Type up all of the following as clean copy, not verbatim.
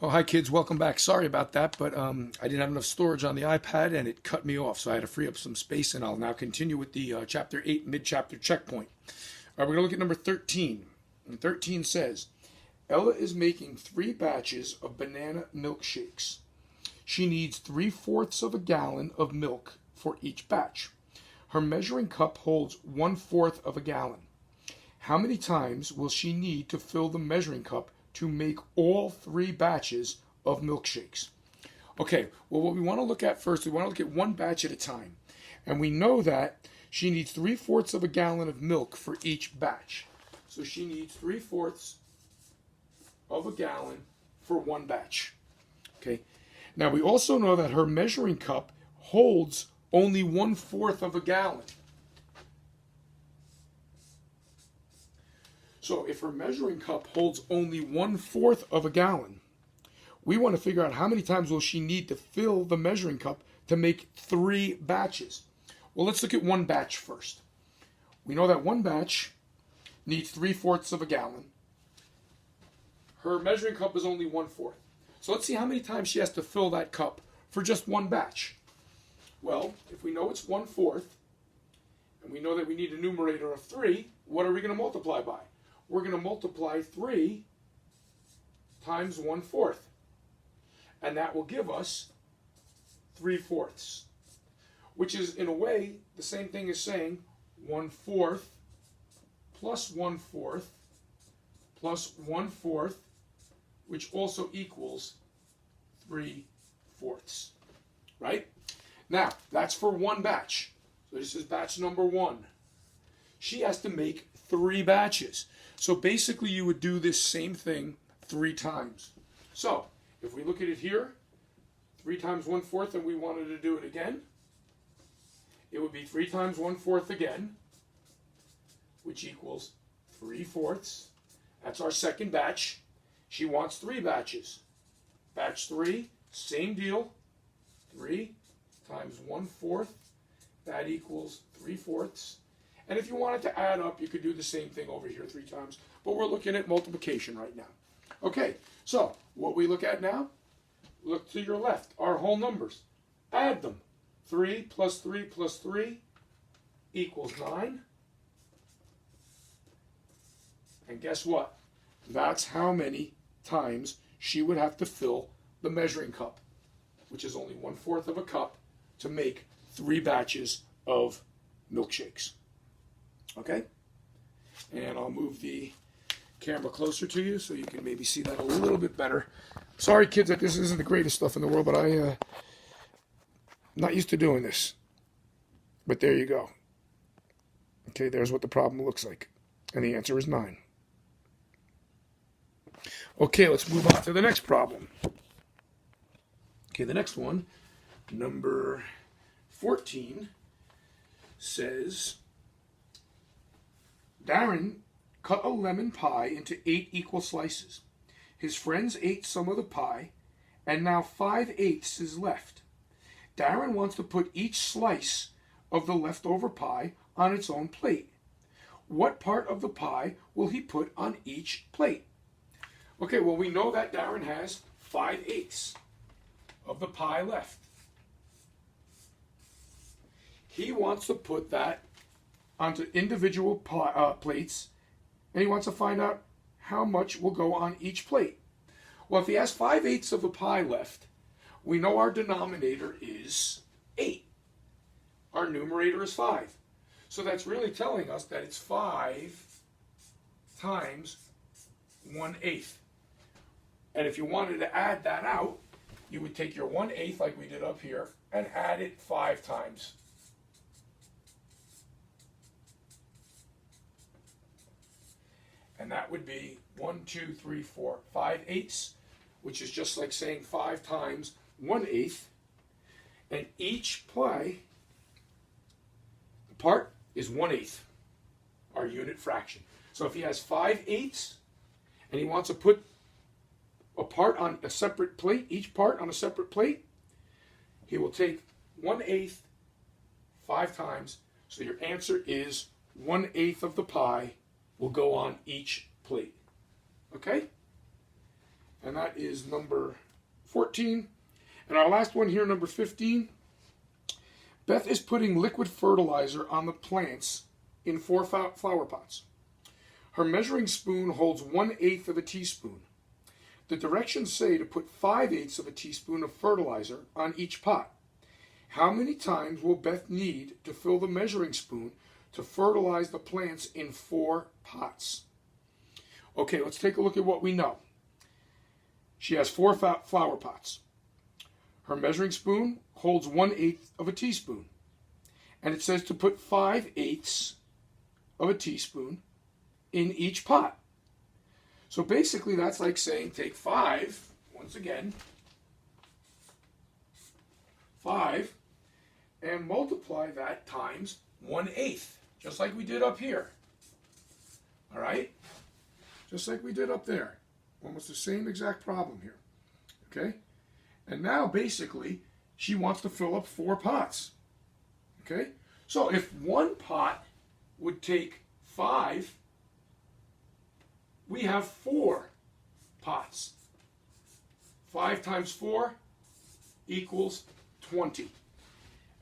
Oh, hi kids, welcome back. Sorry about that, but I didn't have enough storage on the iPad and it cut me off, so I had to free up some space, and I'll now continue with the Chapter 8 mid-chapter checkpoint. All right, we're going to look at number 13. And 13 says, Ella is making 3 batches of banana milkshakes. She needs 3/4 of a gallon of milk for each batch. Her measuring cup holds 1/4 of a gallon. How many times will she need to fill the measuring cup to make all 3 batches of milkshakes? Okay, well, what we want to look at first, we want to look at one batch at a time. And we know that she needs 3/4 of a gallon of milk for each batch. So she needs 3/4 of a gallon for one batch. Okay, now we also know that her measuring cup holds only 1/4 of a gallon. So if her measuring cup holds only 1/4 of a gallon, we want to figure out how many times will she need to fill the measuring cup to make 3 batches. Well, let's look at one batch first. We know that one batch needs 3/4 of a gallon. Her measuring cup is only 1/4. So let's see how many times she has to fill that cup for just one batch. Well, if we know it's 1/4, and we know that we need a numerator of 3, what are we going to multiply by? We're going to multiply 3 times 1/4. And that will give us 3/4, which is, in a way, the same thing as saying 1/4 plus 1/4 plus 1/4, which also equals 3/4. Right? Now, that's for one batch. So this is batch number 1. She has to make 3 batches. So basically you would do this same thing 3 times. So if we look at it here, 3 times 1/4, and we wanted to do it again, it would be 3 times 1/4 again, which equals 3/4. That's our second batch. She wants 3 batches. Batch 3, same deal. 3 times 1/4, that equals 3/4. And if you wanted to add up, you could do the same thing over here 3 times. But we're looking at multiplication right now. Okay, so what we look at now, look to your left, our whole numbers. Add them. 3 plus 3 plus 3 equals 9. And guess what? That's how many times she would have to fill the measuring cup, which is only 1/4 of a cup, to make 3 batches of milkshakes. Okay? And I'll move the camera closer to you so you can maybe see that a little bit better. Sorry, kids, that this isn't the greatest stuff in the world, but I'm not used to doing this. But there you go. Okay, there's what the problem looks like. And the answer is 9. Okay, let's move on to the next problem. Okay, the next one, number 14, says, Darren cut a lemon pie into 8 equal slices. His friends ate some of the pie, and now 5/8 is left. Darren wants to put each slice of the leftover pie on its own plate. What part of the pie will he put on each plate? Okay, well, we know that Darren has 5/8 of the pie left. He wants to put that onto individual plates, and he wants to find out how much will go on each plate. Well, if he has 5/8 of the pie left, we know our denominator is 8. Our numerator is 5. So that's really telling us that it's 5 times 1/8. And if you wanted to add that out, you would take your 1/8, like we did up here, and add it 5 times. And that would be 1, 2, 3, 4, 5/8, which is just like saying 5 times 1/8. And each pie part is 1/8, our unit fraction. So if he has 5/8 and he wants to put a part on a separate plate, each part on a separate plate, he will take 1/8 5 times. So your answer is 1/8 of the pie will go on each plate. Okay? And that is number 14. And our last one here, number 15. Beth is putting liquid fertilizer on the plants in 4 flower pots. Her measuring spoon holds 1/8 of a teaspoon. The directions say to put 5/8 of a teaspoon of fertilizer on each pot. How many times will Beth need to fill the measuring spoon to fertilize the plants in 4 pots? Okay, let's take a look at what we know. She has 4 flower pots. Her measuring spoon holds 1/8 of a teaspoon. And it says to put 5/8 of a teaspoon in each pot. So basically that's like saying take 5, once again, 5, and multiply that times 1/8, just like we did up here. All right? Just like we did up there. Almost the same exact problem here. Okay? And now basically she wants to fill up 4 pots. Okay? So if one pot would take 5, we have 4 pots. 5 times 4 equals 20.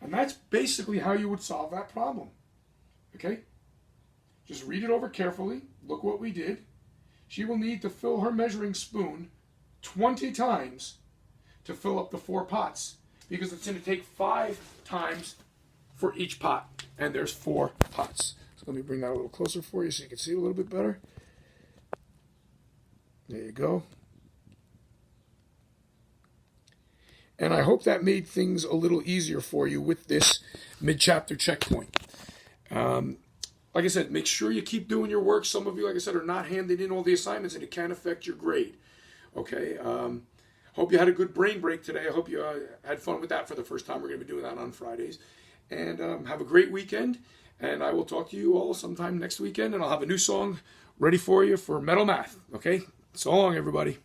And that's basically how you would solve that problem. Okay? Just read it over carefully. Look what we did. She will need to fill her measuring spoon 20 times to fill up the 4 pots, because it's going to take 5 times for each pot. And there's 4 pots. So let me bring that a little closer for you so you can see a little bit better. There you go. And I hope that made things a little easier for you with this mid-chapter checkpoint. Like I said, make sure you keep doing your work. Some of you, like I said, are not handing in all the assignments, and it can affect your grade. Okay? Hope you had a good brain break today. I hope you had fun with that for the first time. We're going to be doing that on Fridays. And have a great weekend. And I will talk to you all sometime next weekend. And I'll have a new song ready for you for Metal Math. Okay? So long, everybody.